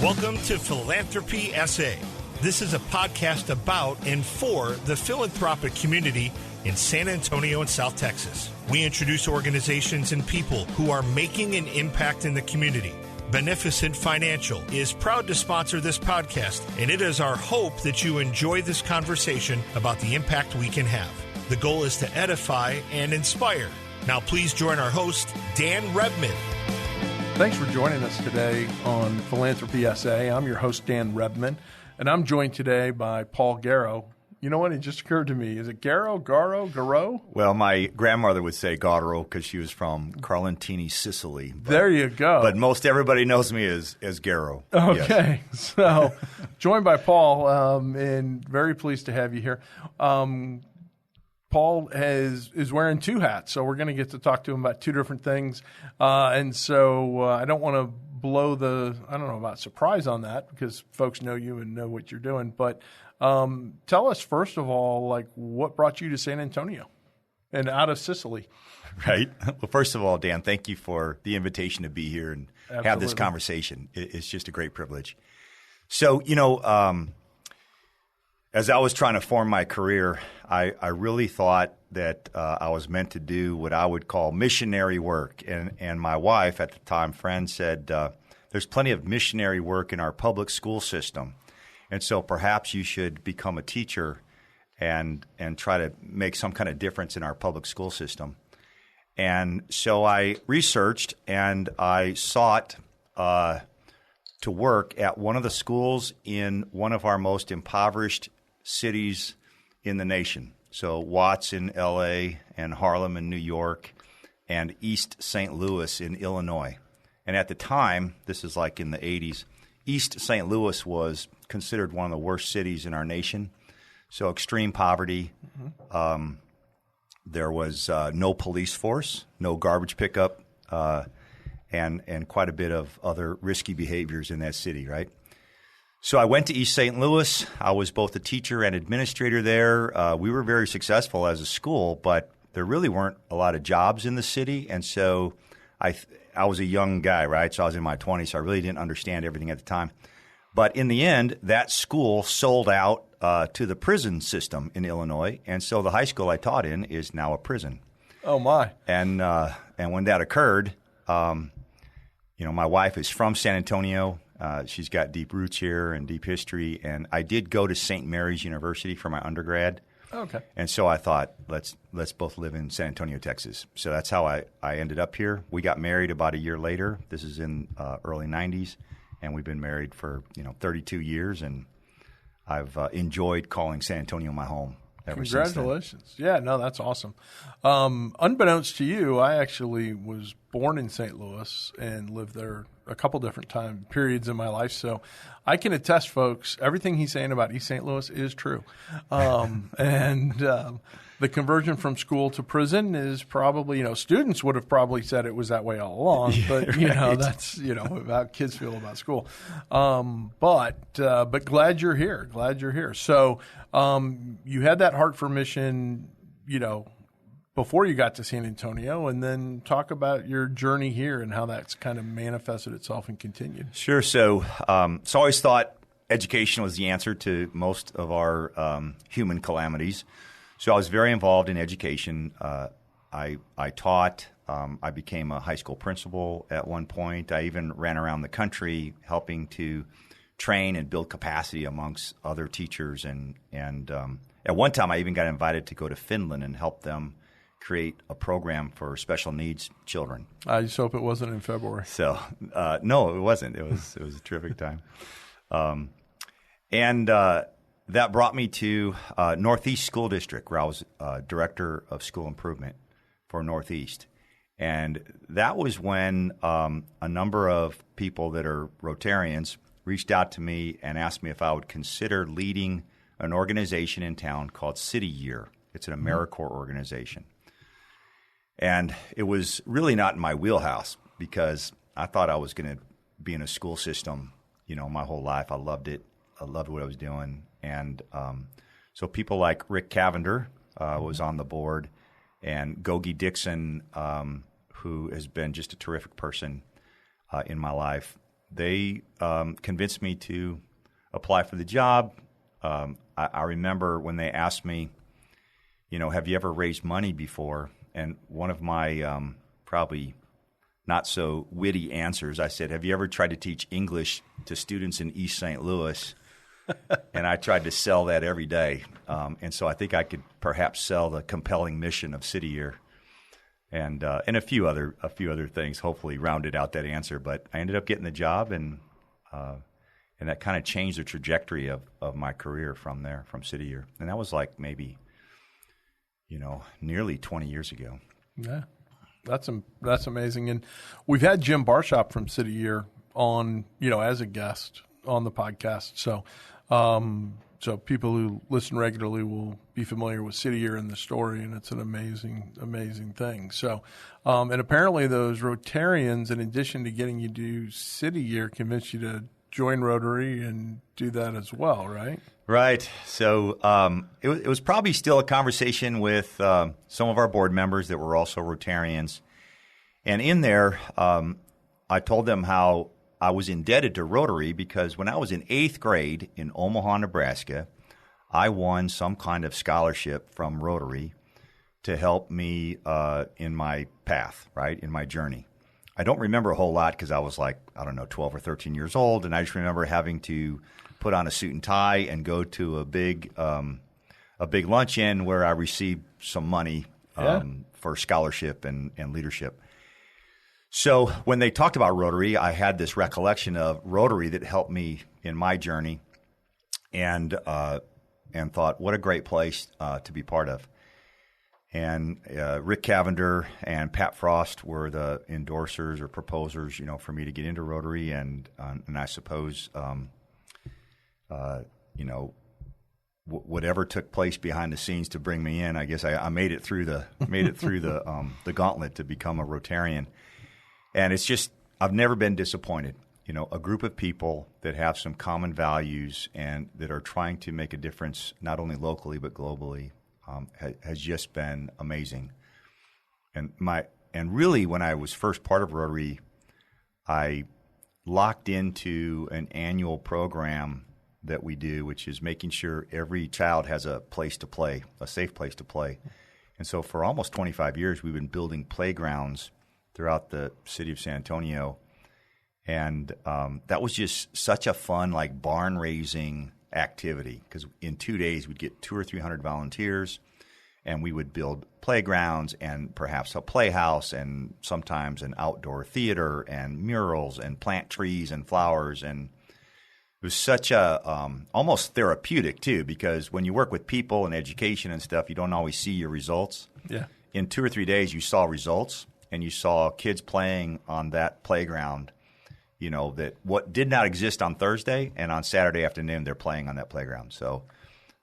Welcome to Philanthropy SA. This is a podcast about and for the philanthropic community in San Antonio and South Texas. We introduce organizations and people who are making an impact in the community. Beneficent Financial is proud to sponsor this podcast, and it is our hope that you enjoy this conversation about the impact we can have. The goal is to edify and inspire. Now please join our host, Dan Rebmann. Thanks for joining us today on Philanthropy SA. I'm your host, Dan Rebmann, and I'm joined today by Paul Garro. You know what? It just occurred to me. Is it Garro, Garro? Well, my grandmother would say Garro because she was from Carlentini, Sicily. There you go. But most everybody knows me as Garro. Okay. Yes. So joined by Paul, and very pleased to have you here. Paul is wearing two hats, so we're going to get to talk to him about two different things. And so I don't want to blow I don't know about surprise on that because folks know you and know what you're doing. But tell us, first of all, like what brought you to San Antonio and out of Sicily? Right. Well, first of all, Dan, thank you for the invitation to be here and have this conversation. It's just a great privilege. So, as I was trying to form my career, I really thought that I was meant to do what I would call missionary work. And my wife at the time, Fran, said, there's plenty of missionary work in our public school system. And so perhaps you should become a teacher and try to make some kind of difference in our public school system. And so I researched and I sought to work at one of the schools in one of our most impoverished cities in the nation. So Watts in L.A. and Harlem in New York and East St. Louis in Illinois. And at the time, this is like in the 80s, East St. Louis was considered one of the worst cities in our nation. So extreme poverty. Mm-hmm. There was no police force, no garbage pickup, and quite a bit of other risky behaviors in that city, right? So I went to East St. Louis. I was both a teacher and administrator there. We were very successful as a school, but there really weren't a lot of jobs in the city. And so I was a young guy, right? So I was in my 20s, so I really didn't understand everything at the time. But in the end, that school sold out to the prison system in Illinois. And so the high school I taught in is now a prison. Oh, my. And when that occurred, my wife is from San Antonio. She's got deep roots here and deep history. And I did go to St. Mary's University for my undergrad. Okay. And so I thought, let's both live in San Antonio, Texas. So that's how I ended up here. We got married about a year later. This is in early 90s. And we've been married for 32 years. And I've enjoyed calling San Antonio my home ever since then. Congratulations. Yeah, no, that's awesome. Unbeknownst to you, I actually was born in St. Louis and lived there a couple different time periods in my life. So I can attest, folks, everything he's saying about East St. Louis is true. The conversion from school to prison is probably, students would have probably said it was that way all along, but right. That's, how kids feel about school. But glad you're here. Glad you're here. So, you had that heart for mission, before you got to San Antonio, and then talk about your journey here and how that's kind of manifested itself and continued. Sure. So I always thought education was the answer to most of our human calamities. So I was very involved in education. I taught. I became a high school principal at one point. I even ran around the country helping to train and build capacity amongst other teachers. And at one time, I even got invited to go to Finland and help them create a program for special needs children. I just hope it wasn't in February. So, no, it wasn't. It was a terrific time. That brought me to Northeast School District, where I was director of school improvement for Northeast. And that was when a number of people that are Rotarians reached out to me and asked me if I would consider leading an organization in town called City Year. It's an AmeriCorps organization. And it was really not in my wheelhouse because I thought I was going to be in a school system, my whole life. I loved it. I loved what I was doing. And so people like Rick Cavender was on the board, and Gogi Dixon, who has been just a terrific person in my life, they convinced me to apply for the job. I remember when they asked me, have you ever raised money before? And one of my probably not so witty answers, I said, have you ever tried to teach English to students in East St. Louis? And I tried to sell that every day. And so I think I could perhaps sell the compelling mission of City Year and a few other things, hopefully rounded out that answer. But I ended up getting the job, and that kind of changed the trajectory of my career from there, from City Year. And that was like maybe, nearly 20 years ago. Yeah. That's amazing. And we've had Jim Barshop from City Year on, as a guest on the podcast. So people who listen regularly will be familiar with City Year and the story, and it's an amazing, amazing thing. So, and apparently those Rotarians, in addition to getting you to do City Year, convinced you to join Rotary and do that as well, right? Right. So it was probably still a conversation with some of our board members that were also Rotarians. And in there, I told them how I was indebted to Rotary because when I was in 8th grade in Omaha, Nebraska, I won some kind of scholarship from Rotary to help me in my path, right, in my journey. I don't remember a whole lot because I was 12 or 13 years old, and I just remember having to put on a suit and tie and go to a big luncheon where I received some money for scholarship and leadership. So when they talked about Rotary, I had this recollection of Rotary that helped me in my journey, and thought, what a great place to be part of. And Rick Cavender and Pat Frost were the endorsers or proposers, for me to get into Rotary, and I suppose, whatever took place behind the scenes to bring me in, I guess I made it through the gauntlet to become a Rotarian. And it's just, I've never been disappointed. A group of people that have some common values and that are trying to make a difference not only locally but globally has just been amazing. And really, when I was first part of Rotary, I locked into an annual program that we do, which is making sure every child has a place to play, a safe place to play. And so for almost 25 years, we've been building playgrounds throughout the city of San Antonio. And that was just such a fun, barn-raising activity, because in 2 days we'd get 200 or 300 volunteers, and we would build playgrounds and perhaps a playhouse and sometimes an outdoor theater and murals and plant trees and flowers. And it was such a almost therapeutic, too, because when you work with people and education and stuff, you don't always see your results. Yeah. In 2 or 3 days, you saw results, and you saw kids playing on that playground, that what did not exist on Thursday, and on Saturday afternoon, they're playing on that playground. So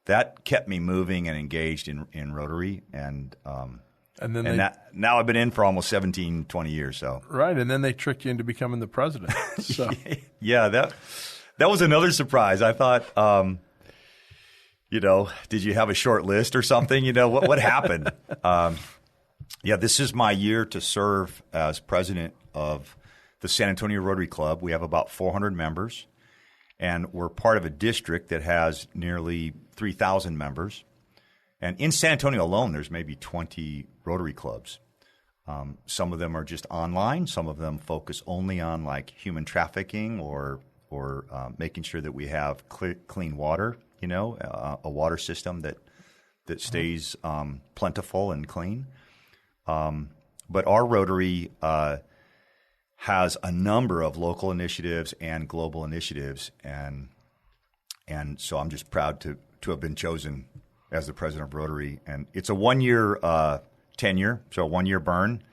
that kept me moving and engaged in Rotary. And now I've been in for almost 17, 20 years. So right, and then they tricked you into becoming the president. So. Yeah, that was another surprise. I thought, did you have a short list or something? What happened? This is my year to serve as president of the San Antonio Rotary Club. We have about 400 members, and we're part of a district that has nearly 3,000 members. And in San Antonio alone, there's maybe 20 Rotary clubs. Some of them are just online. Some of them focus only on human trafficking or making sure that we have clean water, a water system that stays plentiful and clean. But our Rotary has a number of local initiatives and global initiatives, and so I'm just proud to have been chosen as the president of Rotary. And it's a 1-year tenure, so a 1-year burn,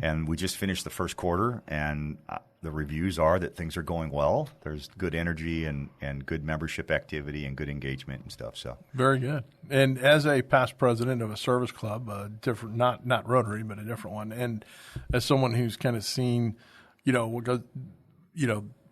and we just finished the first quarter, and the reviews are that things are going well. There's good energy and good membership activity and good engagement and stuff. So very good. And as a past president of a service club, different, not Rotary, but a different one, and as someone who's kind of seen,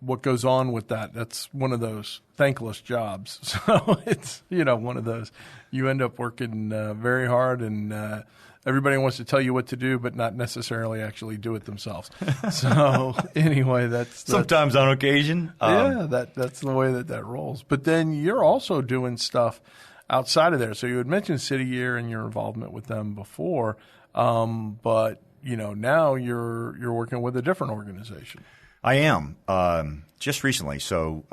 what goes on with that, that's one of those thankless jobs. So it's one of those, you end up working very hard and everybody wants to tell you what to do, but not necessarily actually do it themselves. So anyway, that's sometimes on occasion. That's the way that rolls. But then you're also doing stuff outside of there. So you had mentioned City Year and your involvement with them before, but now you're working with a different organization. I am just recently. So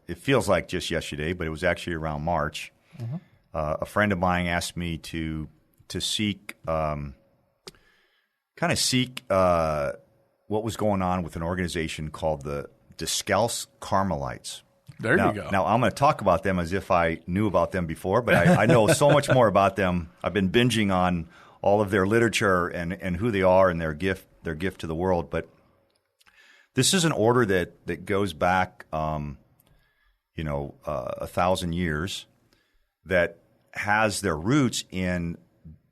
it feels like just yesterday, but it was actually around March. Mm-hmm. A friend of mine asked me to seek what was going on with an organization called the Descalce Carmelites. You go. Now, I'm going to talk about them as if I knew about them before, but I know so much more about them. I've been binging on all of their literature and who they are and their gift to the world. But this is an order that goes back, 1,000 years, that has their roots in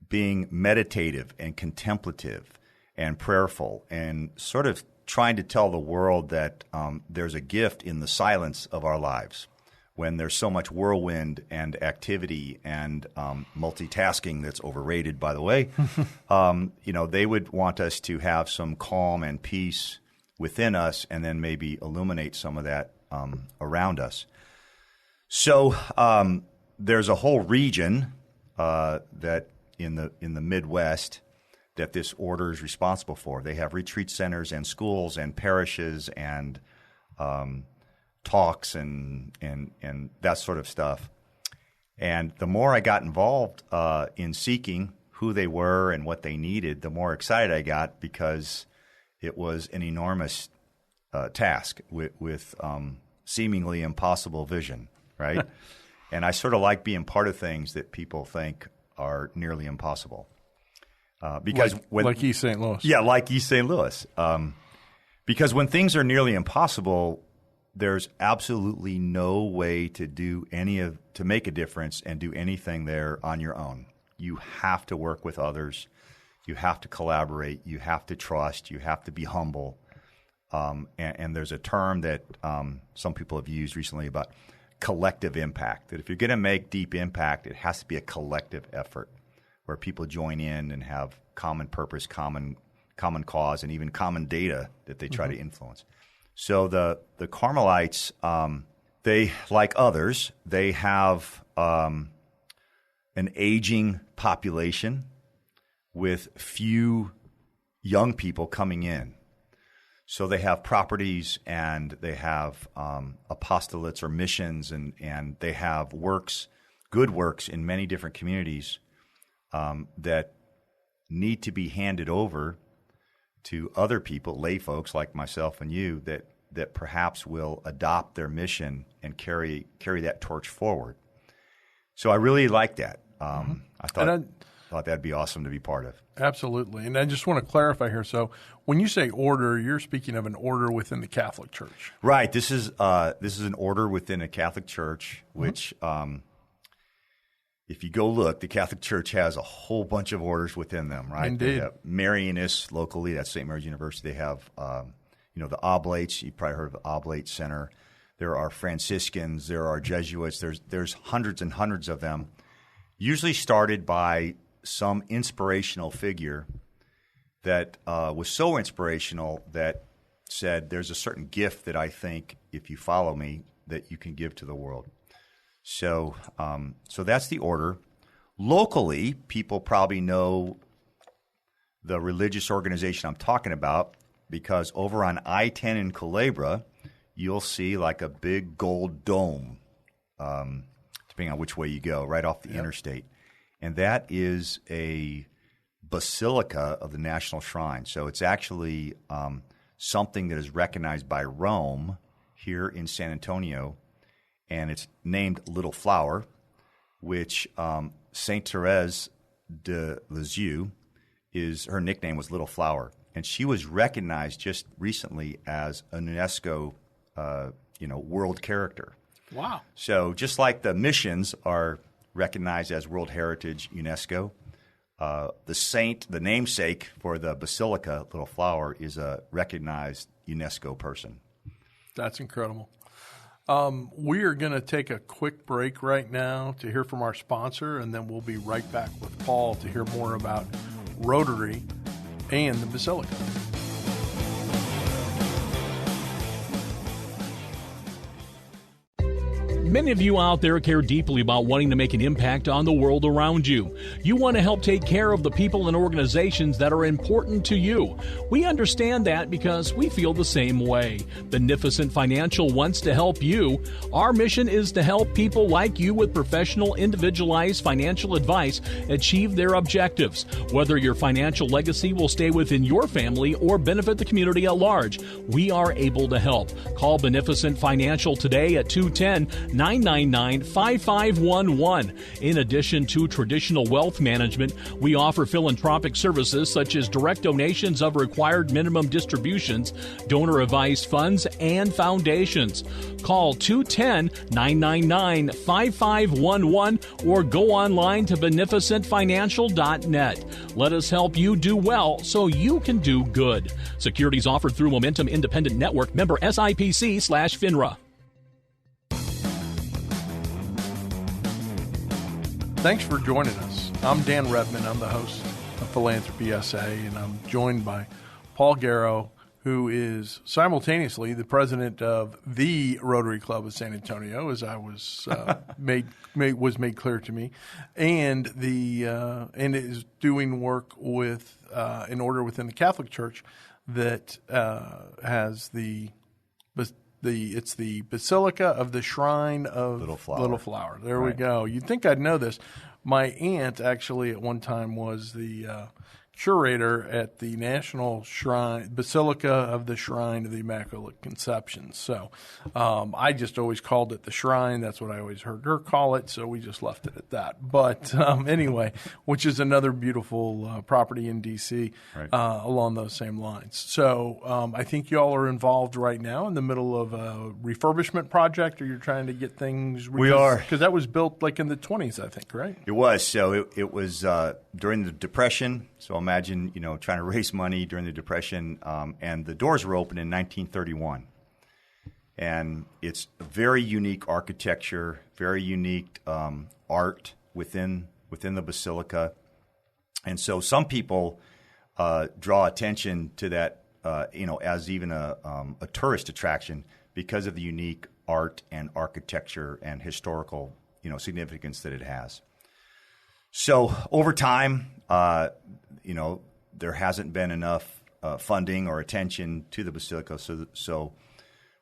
being meditative and contemplative and prayerful and sort of trying to tell the world that there's a gift in the silence of our lives when there's so much whirlwind and activity and multitasking that's overrated, by the way. They would want us to have some calm and peace within us and then maybe illuminate some of that around us. So there's a whole region that in the Midwest that this order is responsible for. They have retreat centers and schools and parishes and talks and that sort of stuff. And the more I got involved in seeking who they were and what they needed, the more excited I got because it was an enormous task with seemingly impossible vision, right? And I sort of like being part of things that people think are nearly impossible. Because like East St. Louis. Yeah, like East St. Louis. Because when things are nearly impossible, there's absolutely no way to make a difference and do anything there on your own. You have to work with others. You have to collaborate. You have to trust. You have to be humble. And there's a term that some people have used recently about collective impact, that if you're going to make deep impact, it has to be a collective effort where people join in and have common purpose, common cause, and even common data that they try to influence. So the Carmelites, they, like others, they have an aging population with few young people coming in. So they have properties and they have apostolates or missions and they have good works in many different communities that need to be handed over to other people, lay folks like myself and you, that perhaps will adopt their mission and carry that torch forward. So I really like that. I thought that'd be awesome to be part of. Absolutely. And I just want to clarify here. So when you say order, you're speaking of an order within the Catholic Church. Right. This is an order within a Catholic Church, which if you go look, the Catholic Church has a whole bunch of orders within them, right? Indeed. They have Marianists locally. That's St. Mary's University. They have the Oblates. You probably heard of the Oblate Center. There are Franciscans. There are Jesuits. There's hundreds and hundreds of them, usually started by some inspirational figure that was so inspirational that said, there's a certain gift that I think if you follow me that you can give to the world. So that's the order. Locally, people probably know the religious organization I'm talking about because over on I-10 in Culebra, you'll see like a big gold dome, depending on which way you go, right off the interstate. And that is a Basilica of the National Shrine. So it's actually something that is recognized by Rome here in San Antonio, and it's named Little Flower, which Saint Therese de Lisieux her nickname was Little Flower, and she was recognized just recently as a UNESCO world character. Wow! So just like the missions are recognized as World Heritage UNESCO, the namesake for the Basilica, Little Flower, is a recognized UNESCO person. That's incredible. We are going to take a quick break right now to hear from our sponsor, and then we'll be right back with Paul to hear more about Rotary, and the Basilica. Many of you out there care deeply about wanting to make an impact on the world around you. You want to help take care of the people and organizations that are important to you. We understand that because we feel the same way. Beneficent Financial wants to help you. Our mission is to help people like you with professional, individualized financial advice achieve their objectives. Whether your financial legacy will stay within your family or benefit the community at large, we are able to help. Call Beneficent Financial today at 210-999-5511. In addition to traditional wealth management, we offer philanthropic services such as direct donations of required minimum distributions, donor-advised funds, and foundations. Call 210-999-5511 or go online to beneficentfinancial.net. Let us help you do well so you can do good. Securities offered through Momentum Independent Network, member SIPC/FINRA. Thanks for joining us. I'm Dan Rebmann. I'm the host of Philanthropy SA, and I'm joined by Paul Garro, who is simultaneously the president of the Rotary Club of San Antonio, as I was made clear to me, and is doing work with in order within the Catholic Church that has it's the Basilica of the Shrine of Little Flower. There right. We go. You'd think I'd know this. My aunt actually at one time was the curator at the National Shrine, Basilica of the Shrine of the Immaculate Conception. So I just always called it the Shrine. That's what I always heard her call it, so we just left it at that. But anyway, which is another beautiful property in D.C. Right. Along those same lines. So I think you all are involved right now in the middle of a refurbishment project, or you're trying to get things. We are. Because that was built like in the 20s, I think, right? It was. So it was during the Depression. So imagine, trying to raise money during the Depression, and the doors were opened in 1931. And it's a very unique architecture, very unique art within the Basilica. And so some people draw attention to that, as even a tourist attraction because of the unique art and architecture and historical, significance that it has. So over time, there hasn't been enough funding or attention to the Basilica, so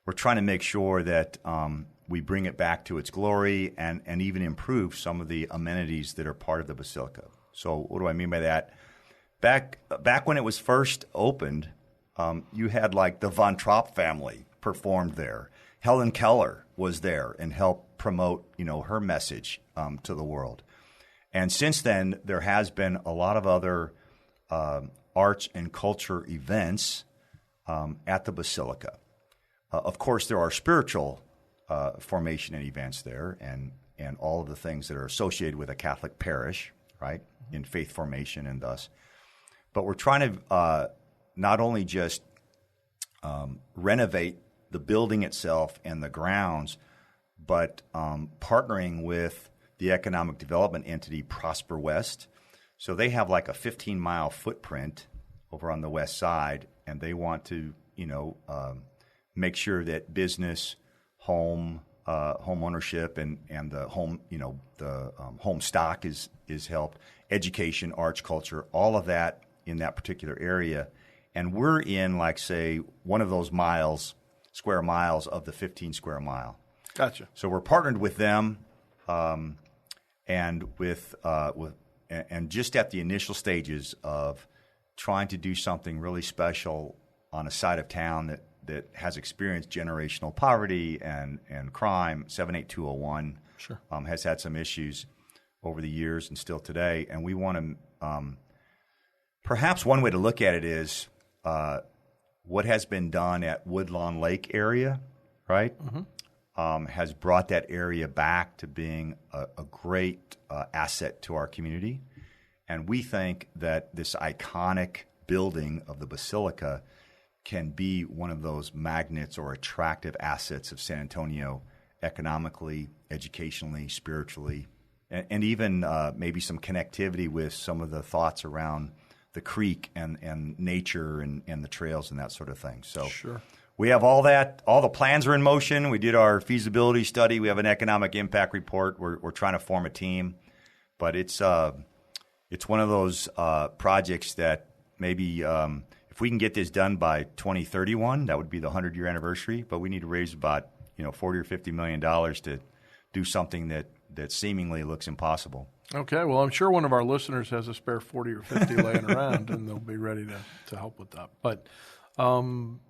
we're trying to make sure that we bring it back to its glory and even improve some of the amenities that are part of the Basilica. So what do I mean by that? Back when it was first opened, you had like the Von Trapp family performed there. Helen Keller was there and helped promote, her message to the world. And since then, there has been a lot of other arts and culture events at the Basilica. Of course, there are spiritual formation and events there, and all of the things that are associated with a Catholic parish, right, in faith formation and thus. But we're trying to not only just renovate the building itself and the grounds, but partnering with the economic development entity Prosper West. So they have like a 15-mile footprint over on the west side, and they want to, make sure that business, home ownership, and the home, home stock is helped, education, arts, culture, all of that in that particular area. And we're in, like, say, one of those square miles of the 15 square mile. Gotcha. So we're partnered with them. And and just at the initial stages of trying to do something really special on a side of town that has experienced generational poverty and crime, 78201 sure. Has had some issues over the years and still today. And we want to perhaps one way to look at it is what has been done at Woodlawn Lake area, right? Mm-hmm. Has brought that area back to being a great asset to our community. And we think that this iconic building of the Basilica can be one of those magnets or attractive assets of San Antonio economically, educationally, spiritually, and even maybe some connectivity with some of the thoughts around the creek and nature and the trails and that sort of thing. So Sure. we have all that. All the plans are in motion. We did our feasibility study. We have an economic impact report. We're trying to form a team, but it's one of those projects that maybe if we can get this done by 2031, that would be the 100-year anniversary. But we need to raise about $40 or $50 million to do something that seemingly looks impossible. Okay, well, I'm sure one of our listeners has a spare 40 or 50 laying around, and they'll be ready to help with that. But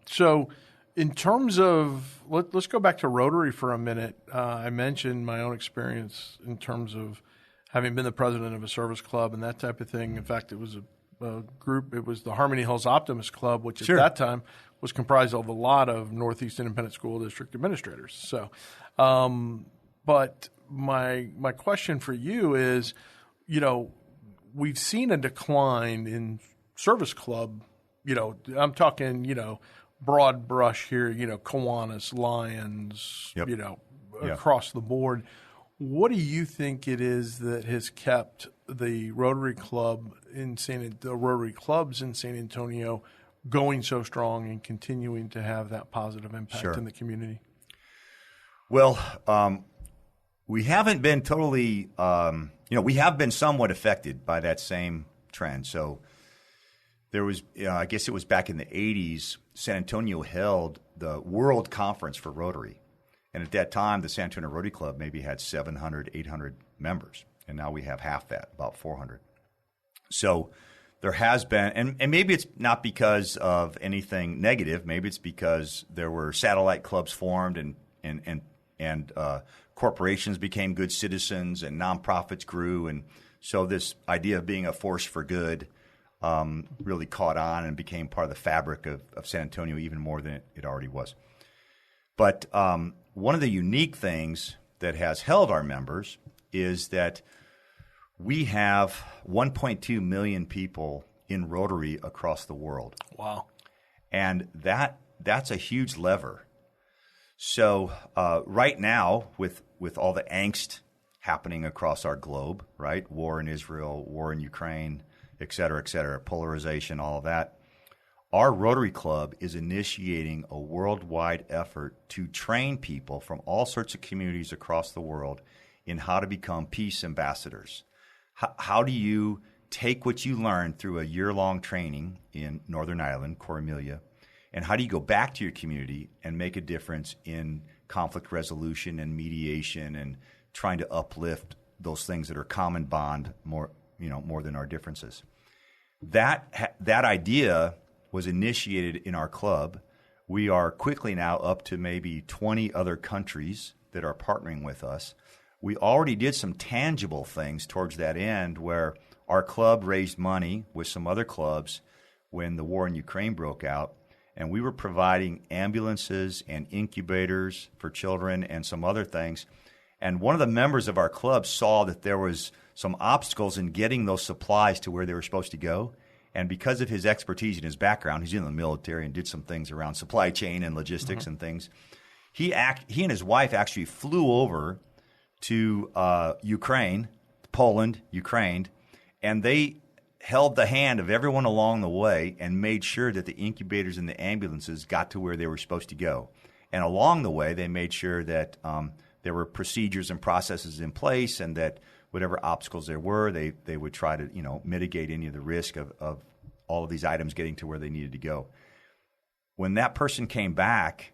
so in terms of let's go back to Rotary for a minute. I mentioned my own experience in terms of having been the president of a service club and that type of thing. In fact, it was a group. It was the Harmony Hills Optimist Club, which Sure. at that time was comprised of a lot of Northeast Independent School District administrators. So, but my question for you is, we've seen a decline in service club. I'm talking, broad brush here. Kiwanis, Lions. Yep. Across the board. What do you think it is that has kept the Rotary Club the Rotary clubs in San Antonio going so strong and continuing to have that positive impact Sure. in the community? Well, we haven't been totally, we have been somewhat affected by that same trend. So there was, I guess it was back in the 80s, San Antonio held the World Conference for Rotary. And at that time, the San Antonio Rotary Club maybe had 700, 800 members. And now we have half that, about 400. So there has been, and maybe it's not because of anything negative. Maybe it's because there were satellite clubs formed and corporations became good citizens and nonprofits grew. And so this idea of being a force for good really caught on and became part of the fabric of San Antonio even more than it already was. But one of the unique things that has held our members is that we have 1.2 million people in Rotary across the world. Wow. And that's a huge lever. So right now, with all the angst happening across our globe, right? War in Israel, war in Ukraine, et cetera, polarization, all of that. Our Rotary Club is initiating a worldwide effort to train people from all sorts of communities across the world in how to become peace ambassadors. How do you take what you learned through a year-long training in Northern Ireland, Corrymeela, and how do you go back to your community and make a difference in conflict resolution and mediation and trying to uplift those things that are common bond more than our differences? That idea was initiated in our club. We are quickly now up to maybe 20 other countries that are partnering with us. We already did some tangible things towards that end where our club raised money with some other clubs when the war in Ukraine broke out, and we were providing ambulances and incubators for children and some other things. And one of the members of our club saw that there was some obstacles in getting those supplies to where they were supposed to go. And because of his expertise and his background, he's in the military and did some things around supply chain and logistics and things. He and his wife actually flew over to Poland, and they held the hand of everyone along the way and made sure that the incubators and the ambulances got to where they were supposed to go. And along the way, they made sure that there were procedures and processes in place, and that whatever obstacles there were, they would try to mitigate any of the risk of all of these items getting to where they needed to go. When that person came back,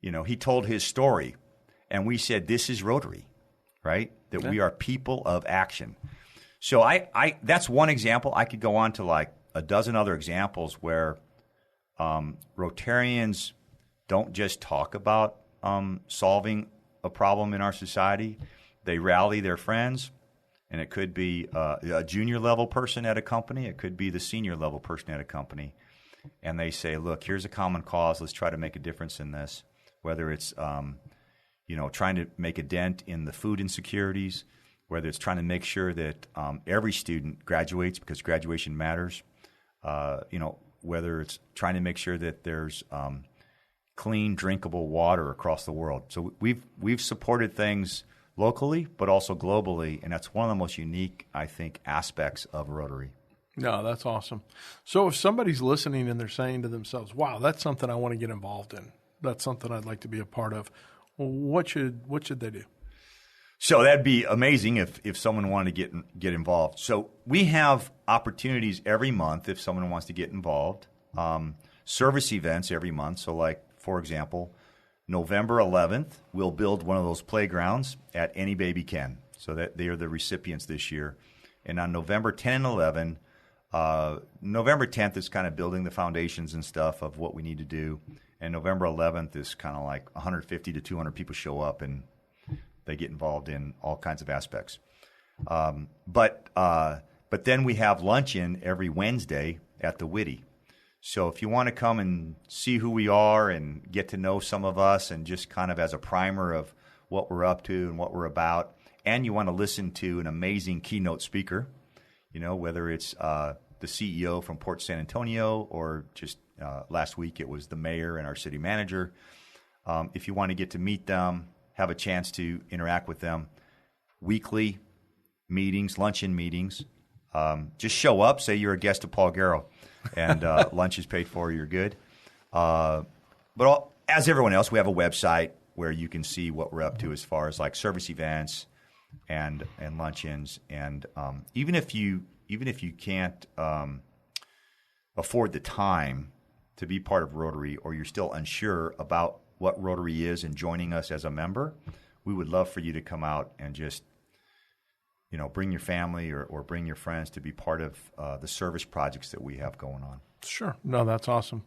he told his story, and we said, "This is Rotary, right? That we are people of action." So I that's one example. I could go on to like a dozen other examples where Rotarians don't just talk about solving a problem in our society. They rally their friends, and it could be a junior level person at a company. It could be the senior level person at a company. And they say, look, here's a common cause. Let's try to make a difference in this, whether it's trying to make a dent in the food insecurities, whether it's trying to make sure that every student graduates because graduation matters, whether it's trying to make sure that there's clean, drinkable water across the world. So we've supported things locally, but also globally, and that's one of the most unique, I think, aspects of Rotary. No, that's awesome. So if somebody's listening and they're saying to themselves, wow, that's something I want to get involved in, that's something I'd like to be a part of, what should they do? So that'd be amazing if someone wanted to get involved. So we have opportunities every month if someone wants to get involved. Service events every month. So like, for example, November 11th, we'll build one of those playgrounds at Any Baby Can. So that they are the recipients this year. And on November 10 and 11, November 10th is kind of building the foundations and stuff of what we need to do. And November 11th is kind of like 150 to 200 people show up and they get involved in all kinds of aspects. But then we have luncheon every Wednesday at the Whitty. So if you want to come and see who we are and get to know some of us and just kind of as a primer of what we're up to and what we're about, and you want to listen to an amazing keynote speaker, whether it's the CEO from Port San Antonio or just last week it was the mayor and our city manager. If you want to get to meet them, have a chance to interact with them, weekly meetings, luncheon meetings, just show up, say you're a guest of Paul Garro, and lunch is paid for, you're good. As everyone else, we have a website where you can see what we're up to as far as like service events and luncheons. And even if you can't afford the time to be part of Rotary, or you're still unsure about what Rotary is and joining us as a member, we would love for you to come out and just bring your family or bring your friends to be part of the service projects that we have going on. Sure. No, that's awesome.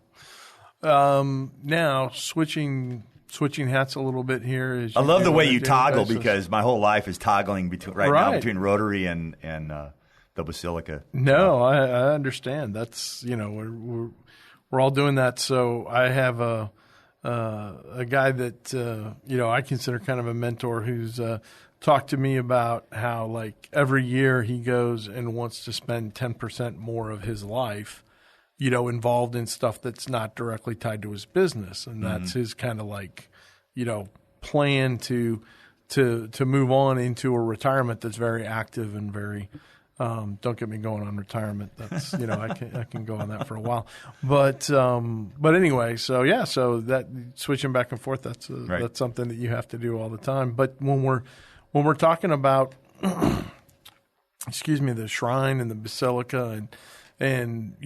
Now, switching hats a little bit here. I love the way you toggle because my whole life is toggling now between Rotary and the Basilica. No, I understand. That's we're all doing that. So I have a guy that I consider kind of a mentor who's talked to me about how like every year he goes and wants to spend 10% more of his life involved in stuff that's not directly tied to his business. And that's his kind of like, plan to move on into a retirement that's very active and very, don't get me going on retirement. That's, I can go on that for a while, but anyway, so that switching back and forth, that's something that you have to do all the time. But when we're talking about, the shrine and the Basilica and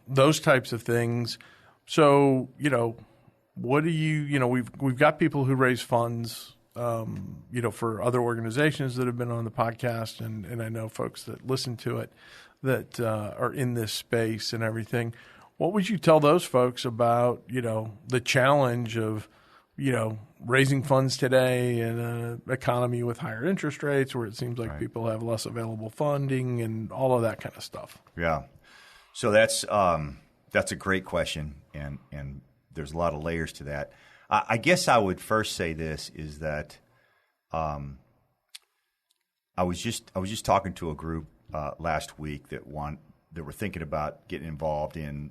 those types of things. So, what do we've got people who raise funds, for other organizations that have been on the podcast, and I know folks that listen to it that are in this space and everything. What would you tell those folks about, the challenge of, raising funds today in an economy with higher interest rates where it seems like people have less available funding and all of that kind of stuff? Yeah. So that's a great question, and there's a lot of layers to that. I guess I would first say this is that I was just talking to a group last week that were thinking about getting involved in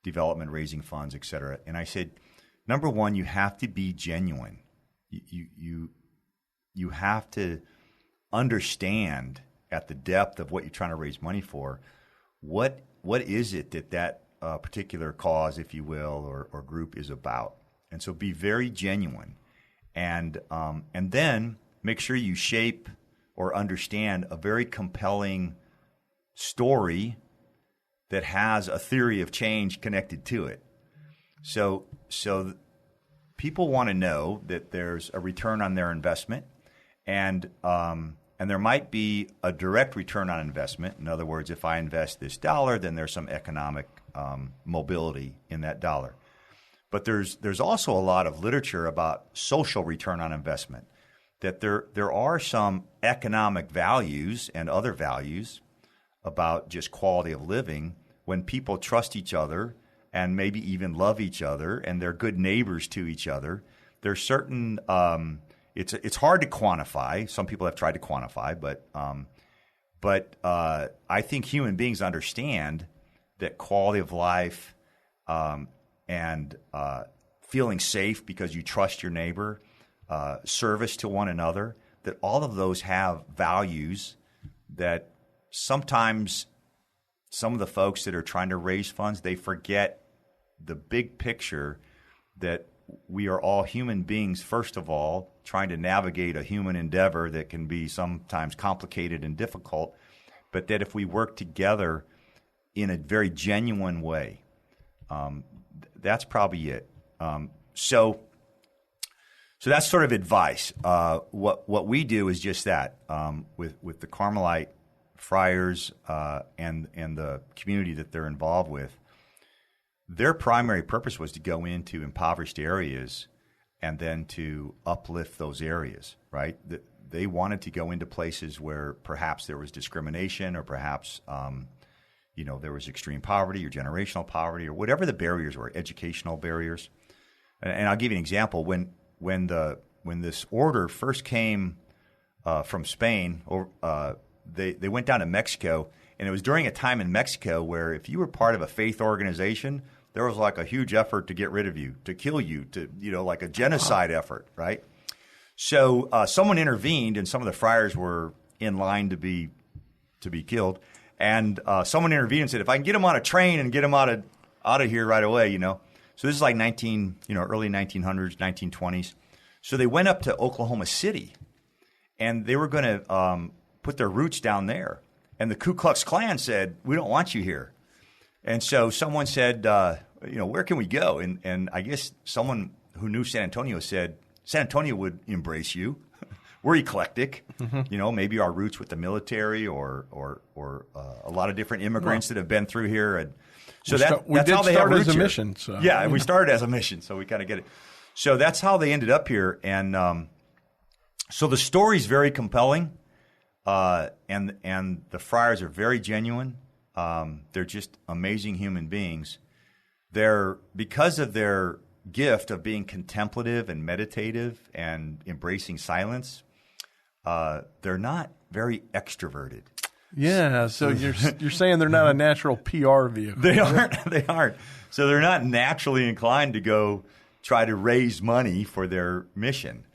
development, raising funds, et cetera. And I said, number one, you have to be genuine. You have to understand at the depth of what you're trying to raise money for. What is it that particular cause, if you will, or group is about? And so be very genuine, and then make sure you shape or understand a very compelling story that has a theory of change connected to it. So people want to know that there's a return on their investment, and there might be a direct return on investment. In other words, if I invest this dollar, then there's some economic mobility in that dollar. But there's also a lot of literature about social return on investment, that there are some economic values and other values about just quality of living when people trust each other and maybe even love each other and they're good neighbors to each other. There's certain it's hard to quantify. Some people have tried to quantify, but I think human beings understand that quality of life and feeling safe because you trust your neighbor, service to one another, that all of those have values that sometimes some of the folks that are trying to raise funds, they forget the big picture that we are all human beings, first of all, trying to navigate a human endeavor that can be sometimes complicated and difficult, but that if we work together in a very genuine way, that's probably it. So that's sort of advice. What we do is just that with the Carmelite friars and the community that they're involved with. Their primary purpose was to go into impoverished areas and then to uplift those areas, right? They wanted to go into places where perhaps there was discrimination or perhaps there was extreme poverty or generational poverty or whatever the barriers were, educational barriers. And I'll give you an example. When this order first came from Spain, they went down to Mexico, and it was during a time in Mexico where if you were part of a faith organization, there was like a huge effort to get rid of you, to kill you, like a genocide effort, right? So someone intervened, and some of the friars were in line to be killed, and someone intervened and said, "If I can get them on a train and get them out of here right away, So this is like early 1900s, 1920s. So they went up to Oklahoma City, and they were going to put their roots down there. And the Ku Klux Klan said, "We don't want you here." And so someone said, "Where can we go?" And I guess someone who knew San Antonio said, "San Antonio would embrace you. We're eclectic. Mm-hmm. Maybe our roots with the military or a lot of different immigrants that have been through here." And so that's how they have roots as a here. mission. So. Yeah, and we started as a mission, so we kind of get it. So that's how they ended up here. And so the story's very compelling, and the friars are very genuine. They're just amazing human beings. Because of their gift of being contemplative and meditative and embracing silence, they're not very extroverted. Yeah, so you're saying they're not a natural PR vehicle. They aren't. So they're not naturally inclined to go try to raise money for their mission.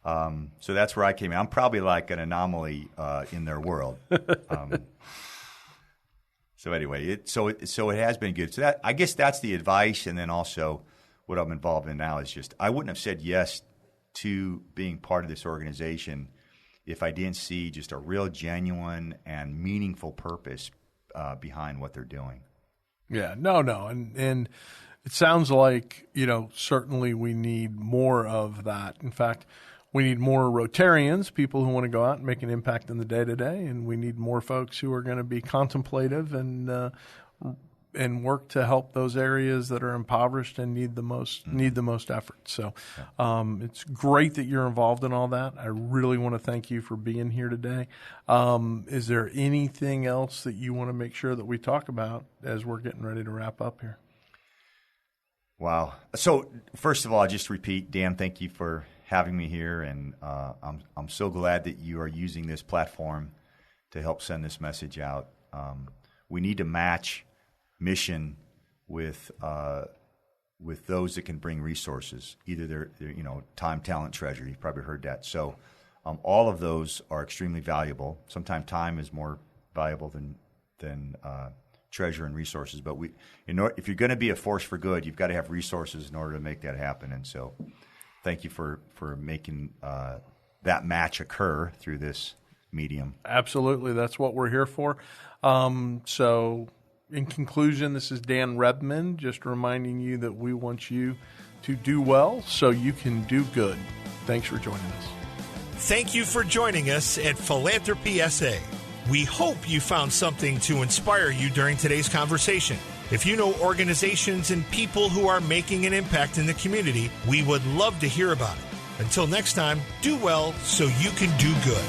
So that's where I came in. I'm probably like an anomaly in their world. So anyway, it has been good. So I guess that's the advice, and then also what I'm involved in now is just I wouldn't have said yes to being part of this organization if I didn't see just a real genuine and meaningful purpose behind what they're doing. Yeah, no, and it sounds like certainly we need more of that. In fact, we need more Rotarians, people who want to go out and make an impact in the day-to-day, and we need more folks who are going to be contemplative and work to help those areas that are impoverished and need the most effort. So it's great that you're involved in all that. I really want to thank you for being here today. Is there anything else that you want to make sure that we talk about as we're getting ready to wrap up here? Wow. So first of all, just repeat, Dan, thank you for having me here, and I'm so glad that you are using this platform to help send this message out. We need to match mission with those that can bring resources, either their time, talent, treasure. You've probably heard that. So all of those are extremely valuable. Sometimes time is more valuable than treasure and resources. But if you're going to be a force for good, you've got to have resources in order to make that happen. And so thank you for making that match occur through this medium. Absolutely. That's what we're here for. So in conclusion, this is Dan Rebmann, just reminding you that we want you to do well so you can do good. Thanks for joining us. Thank you for joining us at Philanthropy SA. We hope you found something to inspire you during today's conversation. If you know organizations and people who are making an impact in the community, we would love to hear about it. Until next time, do well so you can do good.